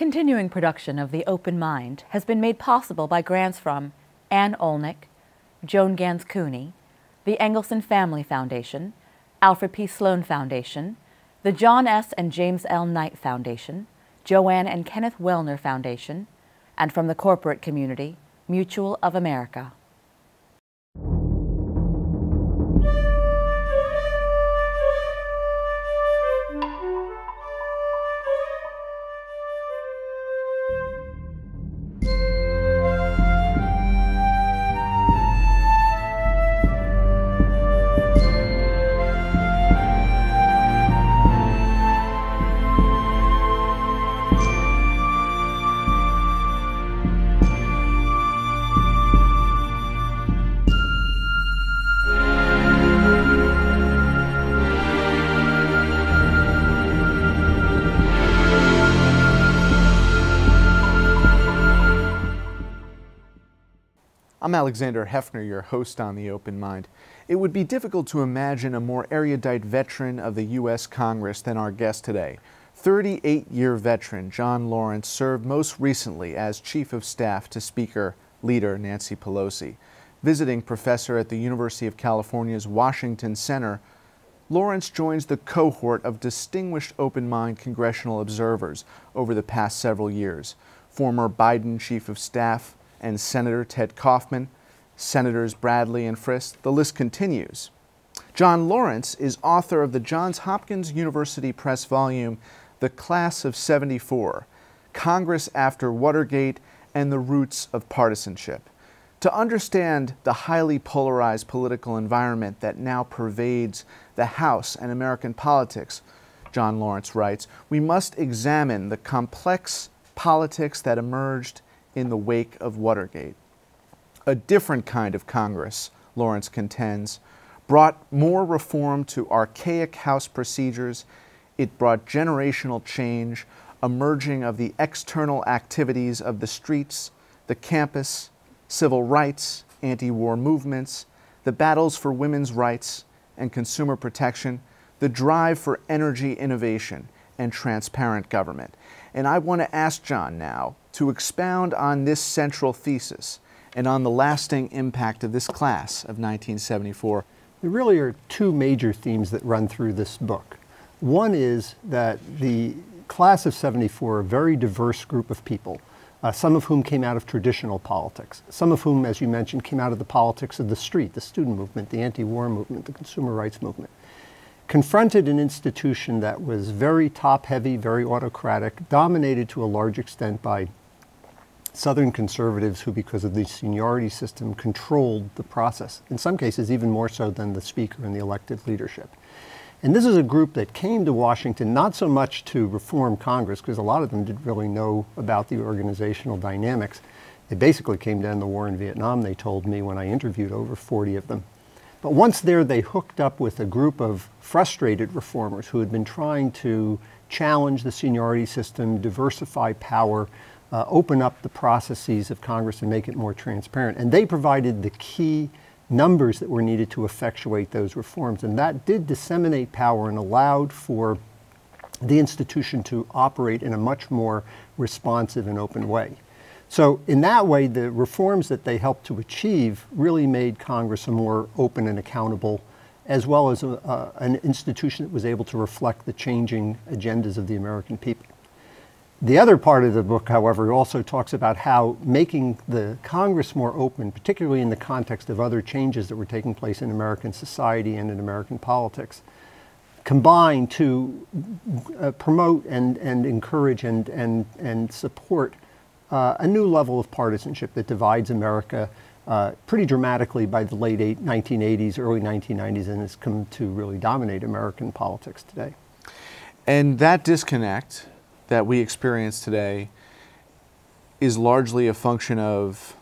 continuing production of The Open Mind has been made possible by grants from Ann Olnick, Joan Gans CUNY, the Engelson Family Foundation, Alfred P. Sloan Foundation, the John S. and James L. Knight Foundation, Joanne and Kenneth Wellner Foundation, and from the corporate community, Mutual of America. I'm Alexander Heffner, your host on The Open Mind. It would be difficult to imagine a more erudite veteran of the U.S. Congress than our guest today. 38-year veteran John Lawrence served most recently as Chief of Staff to Speaker Leader Nancy Pelosi. Visiting professor at the University of California's Washington Center, Lawrence joins the cohort of distinguished open mind congressional observers over the past several years. Former Biden Chief of Staff and Senator Ted Kaufman, Senators Bradley and Frist, the list continues. John Lawrence is author of the Johns Hopkins University Press volume, The Class of '74, Congress After Watergate and the Roots of Partisanship. To understand the highly polarized political environment that now pervades the House and American politics, John Lawrence writes, we must examine the complex politics that emerged in the wake of Watergate. A different kind of Congress, Lawrence contends, brought more reform to archaic House procedures. It brought generational change, a merging of the external activities of the streets, the campus, civil rights, anti-war movements, the battles for women's rights and consumer protection, the drive for energy innovation and transparent government. And I want to ask John now to expound on this central thesis and on the lasting impact of this class of 1974. There really are two major themes that run through this book. One is that the class of '74, a very diverse group of people, some of whom came out of traditional politics, some of whom, as you mentioned, came out of the politics of the street, the student movement, the anti-war movement, the consumer rights movement, confronted an institution that was very top-heavy, very autocratic, dominated to a large extent by Southern conservatives who, because of the seniority system, controlled the process, in some cases even more so than the speaker and the elected leadership. And this is a group that came to Washington not so much to reform Congress, because a lot of them didn't really know about the organizational dynamics. They basically came to end the war in Vietnam, they told me when I interviewed over 40 of them. But once there, they hooked up with a group of frustrated reformers who had been trying to challenge the seniority system, diversify power, open up the processes of Congress and make it more transparent. And they provided the key numbers that were needed to effectuate those reforms. And that did disseminate power and allowed for the institution to operate in a much more responsive and open way. So in that way, the reforms that they helped to achieve really made Congress a more open and accountable, as well as an institution that was able to reflect the changing agendas of the American people. The other part of the book, however, also talks about how making the Congress more open, particularly in the context of other changes that were taking place in American society and in American politics, combined to promote and encourage and support a new level of partisanship that divides America pretty dramatically by the late 1980s, early 1990s, and has come to really dominate American politics today. And that disconnect that we experience today is largely a function of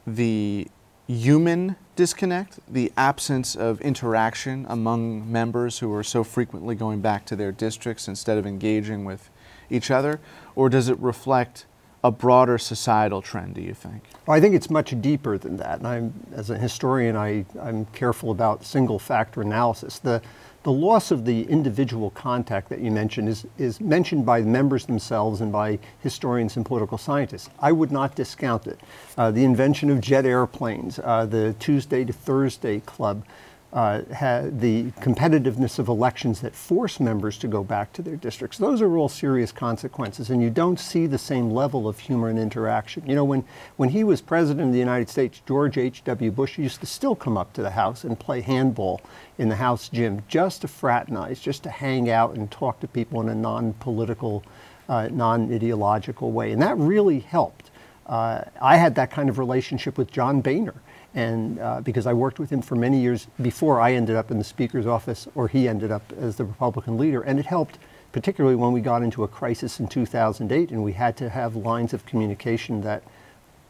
the human disconnect, the absence of interaction among members who are so frequently going back to their districts instead of engaging with each other? Or does it reflect a broader societal trend, do you think? Well, I think it's much deeper than that. And as a historian, I'm careful about single factor analysis. The the loss of the individual contact that you mentioned is mentioned by members themselves and by historians and political scientists. I would not discount it. The invention of jet airplanes, the Tuesday to Thursday club, the competitiveness of elections that force members to go back to their districts. Those are all serious consequences, and you don't see the same level of humor and interaction. You know, when he was president of the United States, George H.W. Bush used to still come up to the House and play handball in the House gym just to fraternize, just to hang out and talk to people in a non-political, non-ideological way. And that really helped. I had that kind of relationship with John Boehner. And because I worked with him for many years before I ended up in the Speaker's office, or he ended up as the Republican leader. And it helped, particularly when we got into a crisis in 2008 and we had to have lines of communication that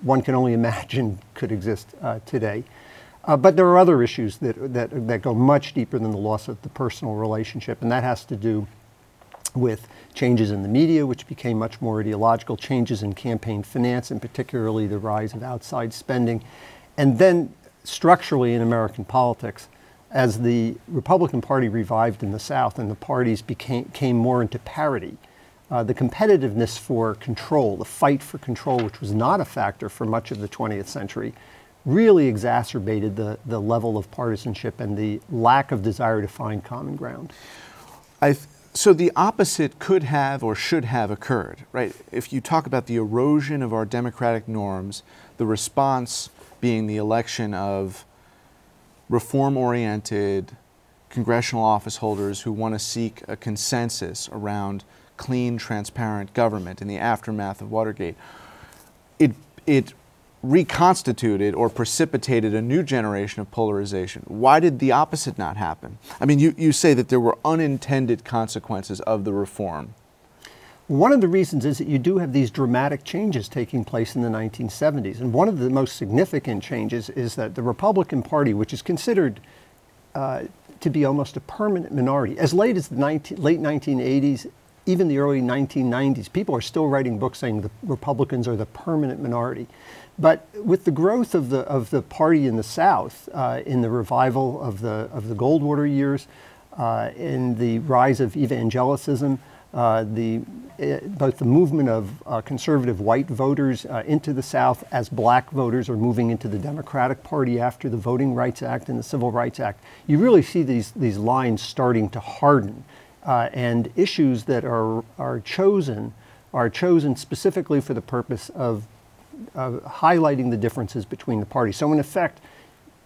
one can only imagine could exist today. But there are other issues that go much deeper than the loss of the personal relationship, and that has to do with changes in the media, which became much more ideological, changes in campaign finance, and particularly the rise of outside spending. And then structurally in American politics, as the Republican Party revived in the South and the parties came more into parity, the competitiveness for control, the fight for control, which was not a factor for much of the 20th century, really exacerbated the level of partisanship and the lack of desire to find common ground. So the opposite could have or should have occurred, right? If you talk about the erosion of our democratic norms, the response being the election of reform-oriented congressional office holders who want to seek a consensus around clean, transparent government in the aftermath of Watergate. It reconstituted or precipitated a new generation of polarization. Why did the opposite not happen? I mean, you say that there were unintended consequences of the reform. One of the reasons is that you do have these dramatic changes taking place in the 1970s. And one of the most significant changes is that the Republican Party, which is considered to be almost a permanent minority, as late as the late 1980s, even the early 1990s, people are still writing books saying the Republicans are the permanent minority. But with the growth of the party in the South, in the revival of the Goldwater years, in the rise of evangelicism, both the movement of conservative white voters into the South as black voters are moving into the Democratic Party after the Voting Rights Act and the Civil Rights Act, you really see these lines starting to harden. And issues that are chosen specifically for the purpose of highlighting the differences between the parties. So in effect,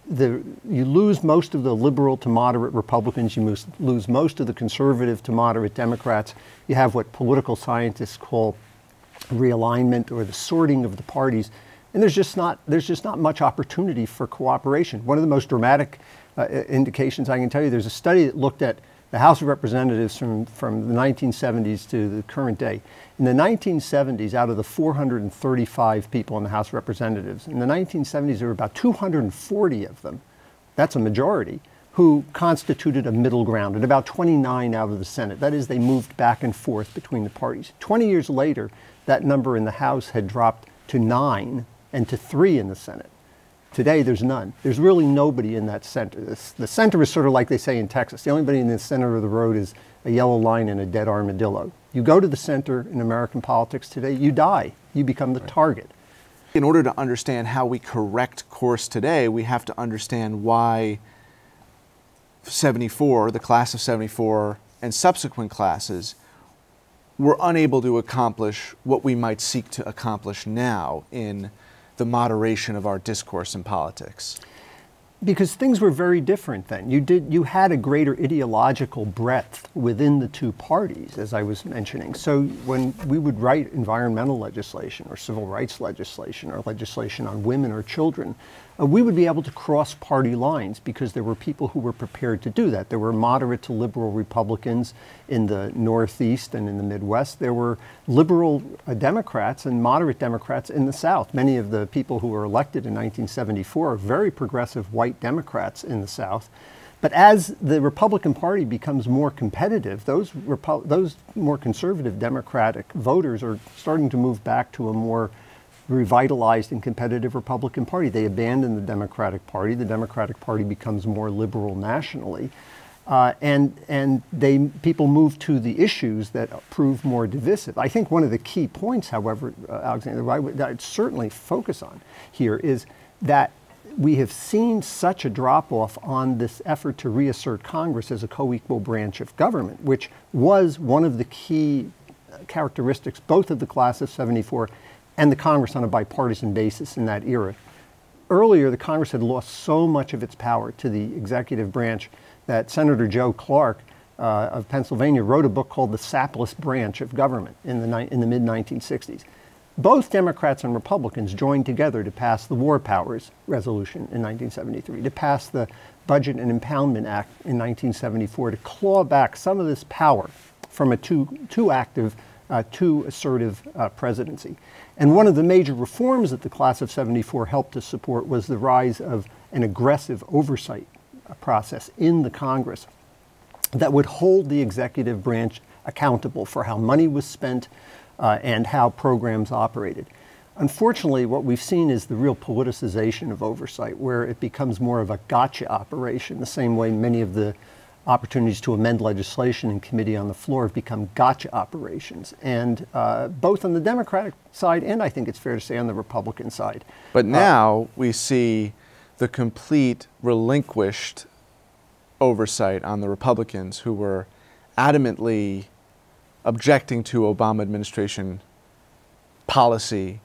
you lose most of the liberal to moderate Republicans, you lose most of the conservative to moderate Democrats. You have what political scientists call realignment, or the sorting of the parties, and there's just not much opportunity for cooperation. One of the most dramatic indications I can tell you, there's a study that looked at the House of Representatives from the 1970s to the current day. In the 1970s, out of the 435 people in the House of Representatives, in the 1970s there were about 240 of them, that's a majority, who constituted a middle ground, and about 29 out of the Senate. That is, they moved back and forth between the parties. 20 years later, that number in the House had dropped to 9 and to 3 in the Senate. Today, there's none. There's really nobody in that center. The center is sort of like they say in Texas. The only body in the center of the road is a yellow line and a dead armadillo. You go to the center in American politics today, you die. You become the target. In order to understand how we correct course today, we have to understand why 74, the class of 74, and subsequent classes were unable to accomplish what we might seek to accomplish now in the moderation of our discourse in politics. Because things were very different then. You had a greater ideological breadth within the two parties, as I was mentioning. So when we would write environmental legislation or civil rights legislation or legislation on women or children, we would be able to cross party lines because there were people who were prepared to do that. There were moderate to liberal Republicans in the Northeast and in the Midwest. There were liberal Democrats and moderate Democrats in the South. Many of the people who were elected in 1974 are very progressive white Democrats in the South. But as the Republican Party becomes more competitive, those more conservative Democratic voters are starting to move back to a more revitalized and competitive Republican Party. They abandon the Democratic Party. The Democratic Party becomes more liberal nationally. and people move to the issues that prove more divisive. I think one of the key points, however, Alexander, that I'd certainly focus on here is that we have seen such a drop-off on this effort to reassert Congress as a co-equal branch of government, which was one of the key characteristics both of the class of '74 and the Congress on a bipartisan basis in that era. Earlier, the Congress had lost so much of its power to the executive branch that Senator Joe Clark of Pennsylvania wrote a book called The Sapless Branch of Government in the mid-1960s. Both Democrats and Republicans joined together to pass the War Powers Resolution in 1973, to pass the Budget and Impoundment Act in 1974, to claw back some of this power from a too active, too assertive presidency. And one of the major reforms that the class of '74 helped to support was the rise of an aggressive oversight process in the Congress that would hold the executive branch accountable for how money was spent and how programs operated. Unfortunately, what we've seen is the real politicization of oversight, where it becomes more of a gotcha operation, the same way many of the opportunities to amend legislation in committee on the floor have become gotcha operations, and both on the Democratic side and I think it's fair to say on the Republican side. But now we see the complete relinquished oversight on the Republicans, who were adamantly objecting to Obama administration policy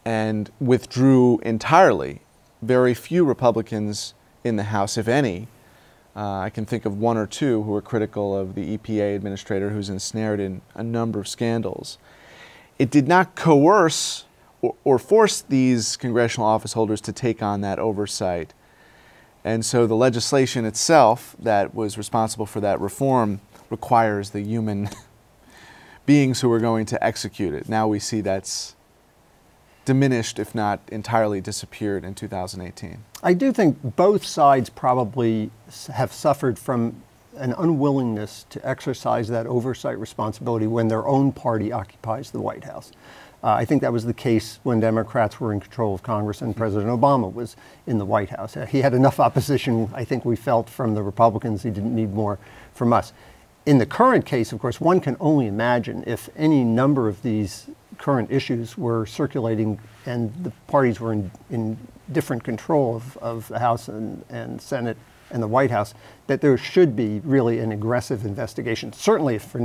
and withdrew entirely. Very few Republicans in the House, if any, I can think of one or two who were critical of the EPA administrator who's ensnared in a number of scandals. It did not coerce or force these congressional office holders to take on that oversight. And so the legislation itself that was responsible for that reform requires the human beings who are going to execute it. Now we see that's diminished, if not entirely disappeared in 2018. I do think both sides probably have suffered from an unwillingness to exercise that oversight responsibility when their own party occupies the White House. I think that was the case when Democrats were in control of Congress and President Obama was in the White House. He had enough opposition, I think we felt, from the Republicans. He didn't need more from us. In the current case, of course, one can only imagine if any number of these current issues were circulating and the parties were in different control of the House and Senate and the White House, that there should be really an aggressive investigation. Certainly for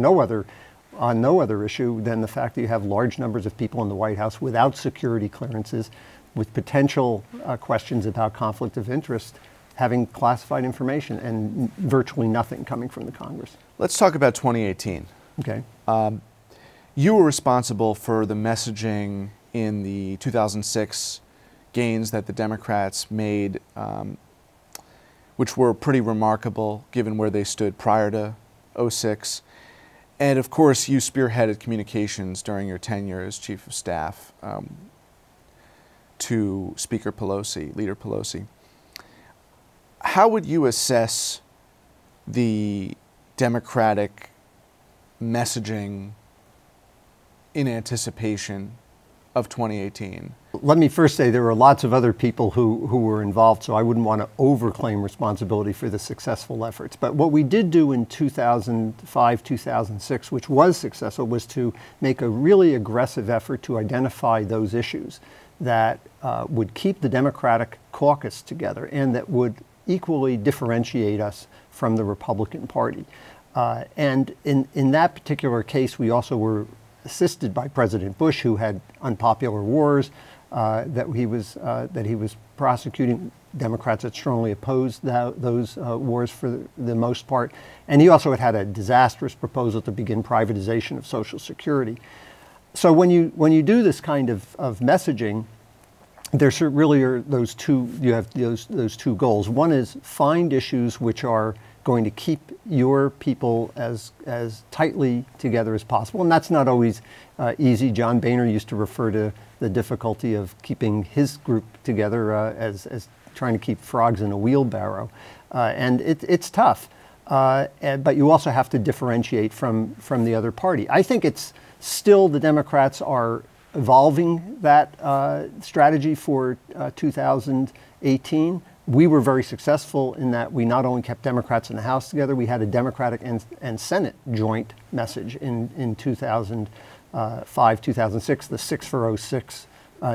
on no other issue than the fact that you have large numbers of people in the White House without security clearances, with potential questions about conflict of interest, having classified information, and virtually nothing coming from the Congress. Let's talk about 2018. Okay. You were responsible for the messaging in the 2006 gains that the Democrats made, which were pretty remarkable given where they stood prior to '06. And of course, you spearheaded communications during your tenure as Chief of Staff to Speaker Pelosi, Leader Pelosi. How would you assess the Democratic messaging in anticipation of 2018? Let me first say there were lots of other people who were involved, so I wouldn't want to overclaim responsibility for the successful efforts. But what we did do in 2005, 2006, which was successful, was to make a really aggressive effort to identify those issues that would keep the Democratic caucus together and that would equally differentiate us from the Republican Party. And in that particular case, we also were assisted by President Bush, who had unpopular wars that he was prosecuting. Democrats had strongly opposed those wars for the most part. And he also had a disastrous proposal to begin privatization of Social Security. So when you do this kind of messaging, there really are those two. You have those two goals. One is find issues which are going to keep your people as tightly together as possible, and that's not always easy. John Boehner used to refer to the difficulty of keeping his group together as trying to keep frogs in a wheelbarrow, and it's tough. But you also have to differentiate from the other party. I think it's still the Democrats are evolving that strategy for 2018. We were very successful in that we not only kept Democrats in the House together, we had a Democratic and Senate joint message in 2005, 2006, the 6 for 06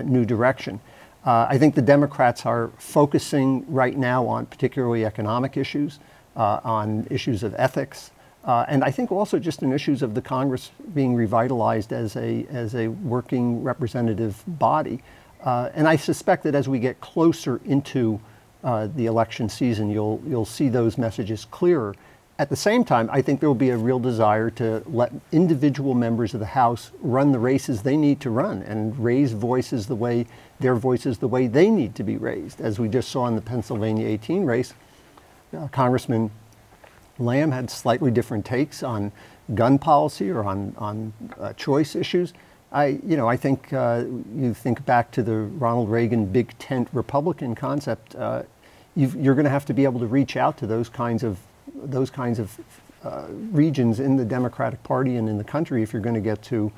New Direction. I think the Democrats are focusing right now on particularly economic issues, on issues of ethics, and I think also just in issues of the Congress being revitalized as a working representative body. And I suspect that as we get closer into the election season, you'll see those messages clearer. At the same time, I think there will be a real desire to let individual members of the House run the races they need to run and raise their voices the way they need to be raised. As we just saw in the Pennsylvania 18 race, Congressman Lamb had slightly different takes on gun policy or on choice issues. I think you think back to the Ronald Reagan big tent Republican concept. You're going to have to be able to reach out to those kinds of regions in the Democratic Party and in the country if you're going to get to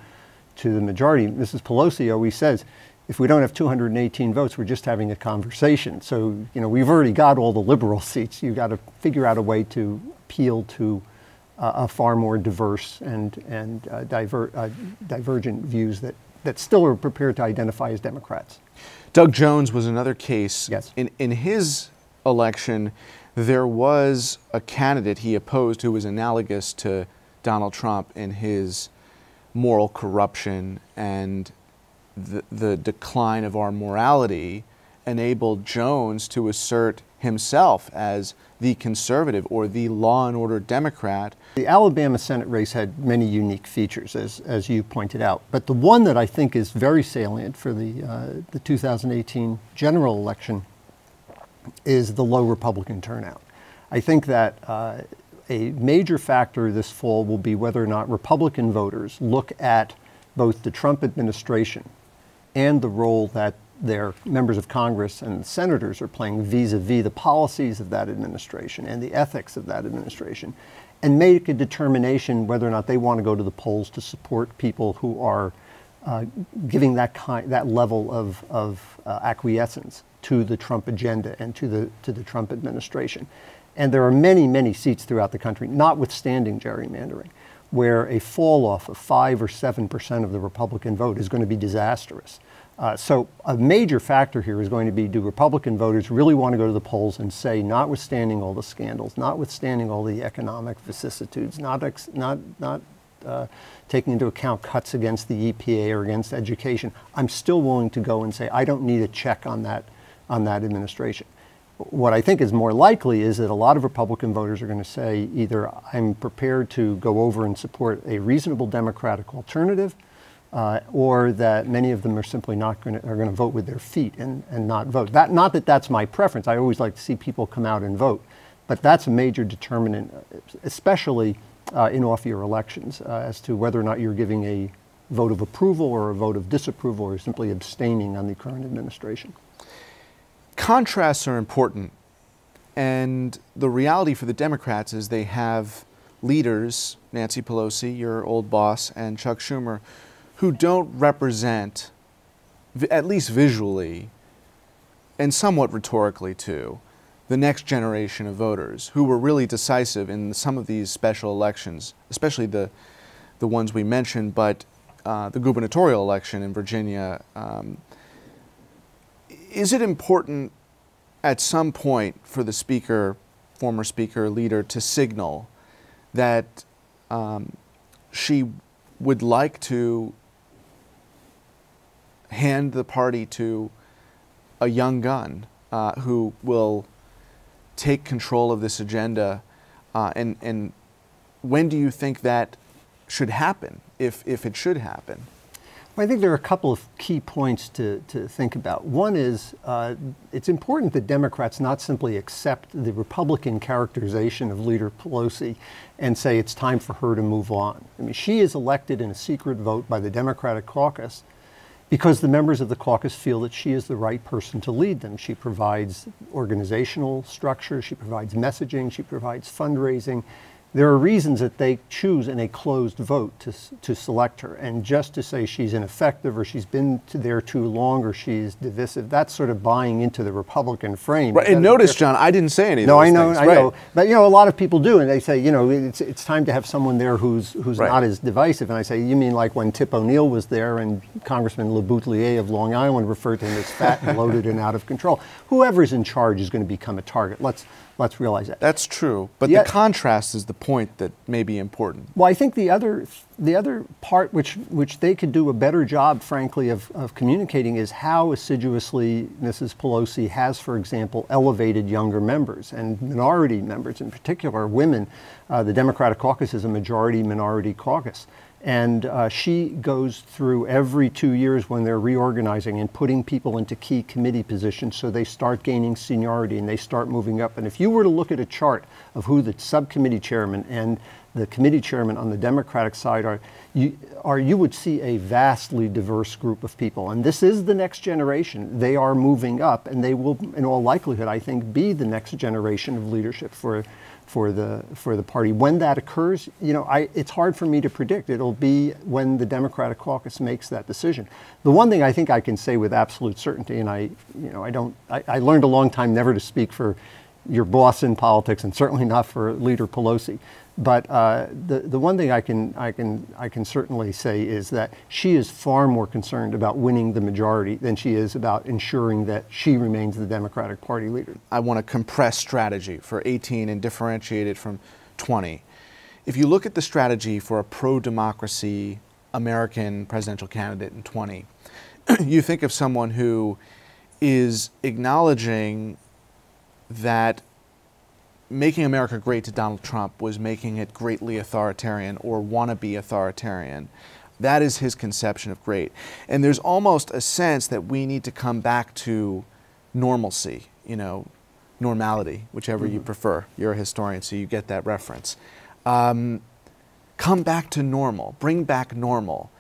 the majority. Mrs. Pelosi always says, if we don't have 218 votes, we're just having a conversation. So, we've already got all the liberal seats. You've got to figure out a way to appeal to a far more diverse and divergent views that still are prepared to identify as Democrats. Doug Jones was another case. Yes. In his election, there was a candidate he opposed who was analogous to Donald Trump in his moral corruption, and the decline of our morality enabled Jones to assert himself as the conservative or the law and order Democrat. The Alabama Senate race had many unique features, as you pointed out. But the one that I think is very salient for the 2018 general election is the low Republican turnout. I think that a major factor this fall will be whether or not Republican voters look at both the Trump administration and the role that their members of Congress and senators are playing vis-a-vis the policies of that administration and the ethics of that administration, and make a determination whether or not they want to go to the polls to support people who are giving that level of acquiescence to the Trump agenda and to the Trump administration. And there are many, many seats throughout the country, notwithstanding gerrymandering, where a fall off of 5 or 7% of the Republican vote is going to be disastrous. So a major factor here is going to be, do Republican voters really want to go to the polls and say, notwithstanding all the scandals, notwithstanding all the economic vicissitudes, not taking into account cuts against the EPA or against education, I'm still willing to go and say, I don't need a check on that administration. What I think is more likely is that a lot of Republican voters are going to say either I'm prepared to go over and support a reasonable Democratic alternative, or that many of them are simply are going to vote with their feet and not vote. Not that that's my preference. I always like to see people come out and vote, but that's a major determinant, especially in off-year elections, as to whether or not you're giving a vote of approval or a vote of disapproval or simply abstaining on the current administration. Contrasts are important, and the reality for the Democrats is they have leaders, Nancy Pelosi, your old boss, and Chuck Schumer, who don't represent, at least visually, and somewhat rhetorically too, the next generation of voters who were really decisive in some of these special elections, especially the ones we mentioned, but the gubernatorial election in Virginia. Is it important at some point for the speaker, former speaker, leader to signal that she would like to hand the party to a young gun who will take control of this agenda? And when do you think that should happen, if it should happen? Well, I think there are a couple of key points to think about. One is it's important that Democrats not simply accept the Republican characterization of Leader Pelosi and say it's time for her to move on. I mean, she is elected in a secret vote by the Democratic caucus because the members of the caucus feel that she is the right person to lead them. She provides organizational structure, she provides messaging, she provides fundraising. there are reasons that they choose in a closed vote to select her. And just to say she's ineffective or she's been there too long or she's divisive, that's sort of buying into the Republican frame. Right. And notice, John, I didn't say any of no, those I know, things. I know. But, you know, a lot of people do, and they say, you know, it's time to have someone there who's Right. not as divisive. And I say, you mean like when Tip O'Neill was there and Congressman LeBoutelier of Long Island referred to him as fat and bloated and out of control. Whoever's in charge is going to become a target. Let's realize that. That's true, but Yet- the contrast is the point that may be important. Well, I think the other part which they could do a better job, frankly, of communicating is how assiduously Mrs. Pelosi has, for example, elevated younger members and minority members, in particular women. The Democratic caucus is a majority minority caucus. And she goes through every 2 years when they're reorganizing and putting people into key committee positions so they start gaining seniority and they start moving up. And if you were to look at a chart of who the subcommittee chairman and the committee chairman on the Democratic side are, you would see a vastly diverse group of people. And this is the next generation. They are moving up, and they will, in all likelihood, I think, be the next generation of leadership for the party. When that occurs, you know, it's hard for me to predict. It'll be when the Democratic caucus makes that decision. The one thing I think I can say with absolute certainty, and I learned a long time never to speak for your boss in politics, and certainly not for Leader Pelosi. But the one thing I can certainly say is that she is far more concerned about winning the majority than she is about ensuring that she remains the Democratic Party leader. I want to compress strategy for 18 and differentiate it from 20. If you look at the strategy for a pro-democracy American presidential candidate in 20, you think of someone who is acknowledging that making America great to Donald Trump was making it greatly authoritarian or wannabe authoritarian. That is his conception of great. And there's almost a sense that we need to come back to normalcy, you know, normality, whichever you prefer. You're a historian, so you get that reference. Come back to normal, bring back normal.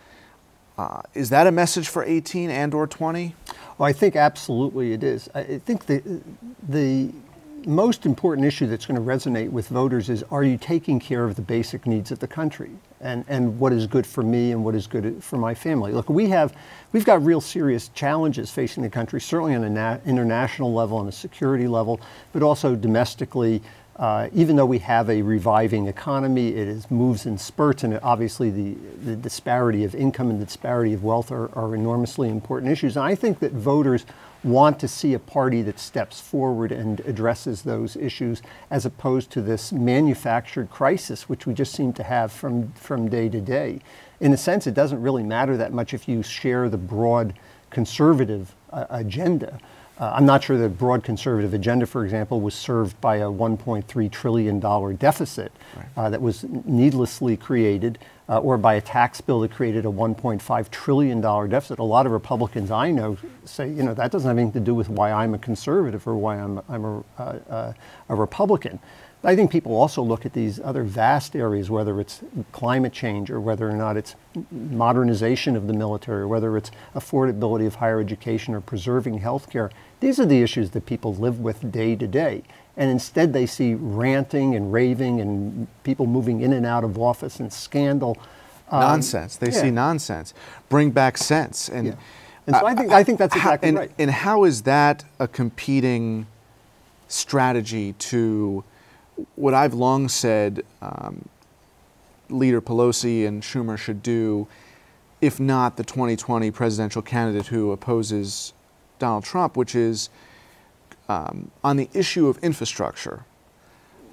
Is that a message for 18 and or 20? Well, I think absolutely it is. I think the most important issue that's going to resonate with voters is, are you taking care of the basic needs of the country and what is good for me and what is good for my family? Look, we've got real serious challenges facing the country, certainly on an international level, on a security level, but also domestically. Even though we have a reviving economy, it moves in spurts, and obviously the disparity of income and the disparity of wealth are enormously important issues. And I think that voters want to see a party that steps forward and addresses those issues, as opposed to this manufactured crisis, which we just seem to have from day to day. In a sense, it doesn't really matter that much if you share the broad conservative agenda. I'm not sure the broad conservative agenda, for example, was served by a $1.3 trillion deficit that was needlessly created, or by a tax bill that created a $1.5 trillion deficit. A lot of Republicans I know say, you know, that doesn't have anything to do with why I'm a conservative or why I'm a Republican. I think people also look at these other vast areas, whether it's climate change or whether or not it's modernization of the military, or whether it's affordability of higher education or preserving health care. These are the issues that people live with day to day. And instead they see ranting and raving and people moving in and out of office and scandal. Nonsense. They see nonsense. Bring back sense. And, and so I think that's exactly right. And how is that a competing strategy to what I've long said Leader Pelosi and Schumer should do, if not the 2020 presidential candidate who opposes Donald Trump, which is on the issue of infrastructure,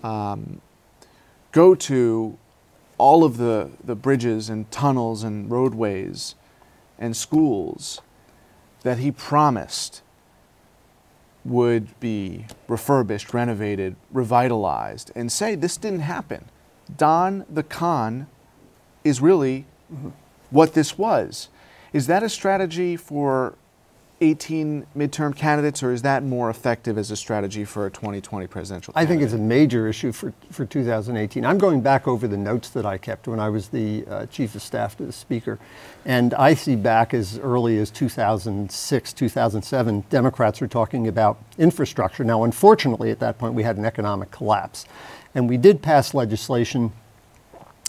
go to all of the bridges and tunnels and roadways and schools that he promised would be refurbished, renovated, revitalized, and say this didn't happen. Don the con is really what this was. Is that a strategy for 18 midterm candidates, or is that more effective as a strategy for a 2020 presidential candidate? I think it's a major issue for 2018. I'm going back over the notes that I kept when I was the chief of staff to the speaker, and I see back as early as 2006, 2007, Democrats were talking about infrastructure. Now, unfortunately, at that point, we had an economic collapse. And we did pass legislation,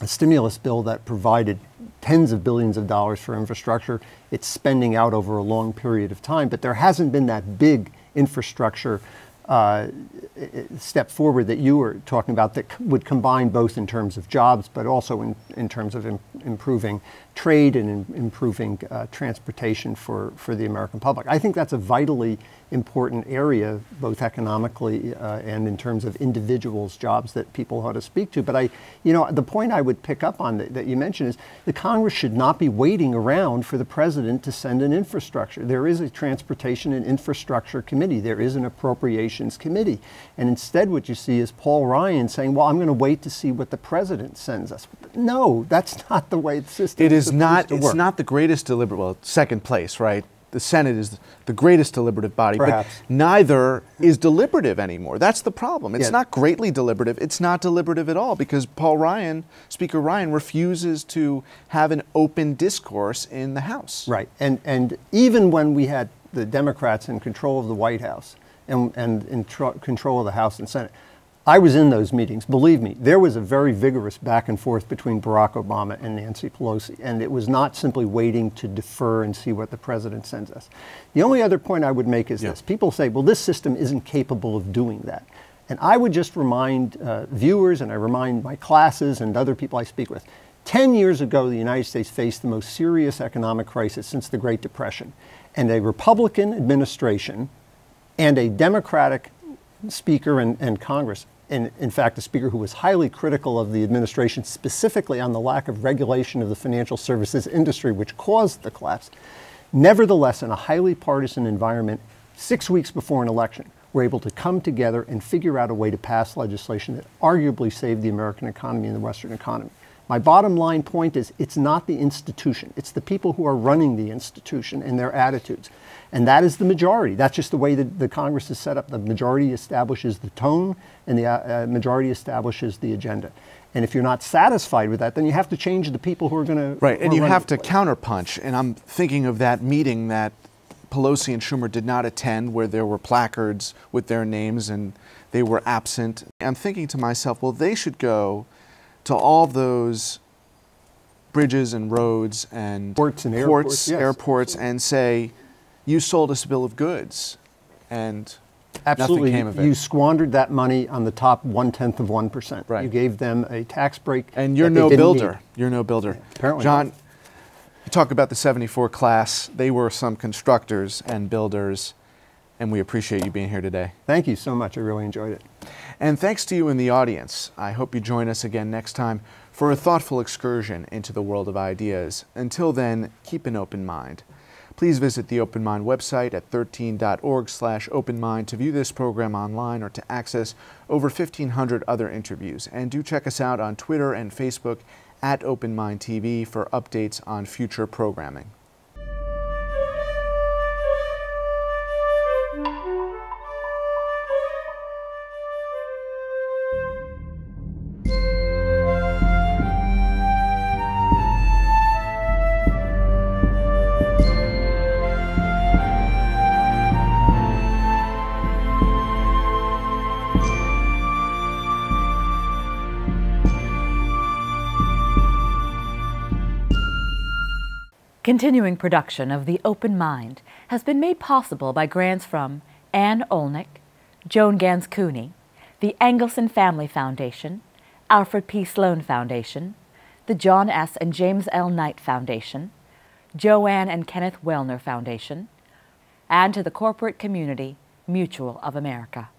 a stimulus bill that provided tens of billions of dollars for infrastructure. It's spending out over a long period of time, but there hasn't been that big infrastructure step forward that you were talking about that would combine both in terms of jobs, but also in terms of improving trade and improving transportation for the American public. I think that's a vitally important area, both economically and in terms of individuals' jobs that people ought to speak to. But the point I would pick up on that you mentioned is the Congress should not be waiting around for the president to send an infrastructure. There is a Transportation and Infrastructure Committee. There is an Appropriations Committee. And instead what you see is Paul Ryan saying, well, I'm going to wait to see what the president sends us. No, that's not the way the system is supposed to work. It's not the greatest deliberative, well, second place, right? The Senate is the greatest deliberative body, perhaps. But neither is deliberative anymore. That's the problem. It's not greatly deliberative. It's not deliberative at all because Speaker Ryan refuses to have an open discourse in the House. Right. And even when we had the Democrats in control of the White House and in control of the House and Senate, I was in those meetings. Believe me, there was a very vigorous back and forth between Barack Obama and Nancy Pelosi, and it was not simply waiting to defer and see what the president sends us. The only other point I would make is this. People say, well, this system isn't capable of doing that. And I would just remind viewers, and I remind my classes and other people I speak with, 10 years ago, the United States faced the most serious economic crisis since the Great Depression. And a Republican administration and a Democratic Speaker and Congress, and in fact, a Speaker who was highly critical of the administration, specifically on the lack of regulation of the financial services industry, which caused the collapse. Nevertheless, in a highly partisan environment, 6 weeks before an election, were able to come together and figure out a way to pass legislation that arguably saved the American economy and the Western economy. My bottom line point is it's not the institution. It's the people who are running the institution and their attitudes. And that is the majority. That's just the way that the Congress is set up. The majority establishes the tone and the majority establishes the agenda. And if you're not satisfied with that, then you have to change the people who are going to Right, and you have to counterpunch. And I'm thinking of that meeting that Pelosi and Schumer did not attend where there were placards with their names and they were absent. I'm thinking to myself, well, they should go to all those bridges and roads and ports and airports and say, you sold us a bill of goods, and absolutely, nothing came of it. You squandered that money on the top 1/10 of 1%. Right. You gave them a tax break. And you're no builder. You're no builder. Yeah, apparently John, not. you talk about the 74 class. They were some constructors and builders, and we appreciate you being here today. Thank you so much. I really enjoyed it. And thanks to you in the audience. I hope you join us again next time for a thoughtful excursion into the world of ideas. Until then, keep an open mind. Please visit the Open Mind website at 13.org/openmind to view this program online or to access over 1,500 other interviews. And do check us out on Twitter and Facebook at Open Mind TV for updates on future programming. Continuing production of The Open Mind has been made possible by grants from Ann Olnick, Joan Gans CUNY, the Engelson Family Foundation, Alfred P. Sloan Foundation, the John S. and James L. Knight Foundation, Joanne and Kenneth Wellner Foundation, and to the corporate community Mutual of America.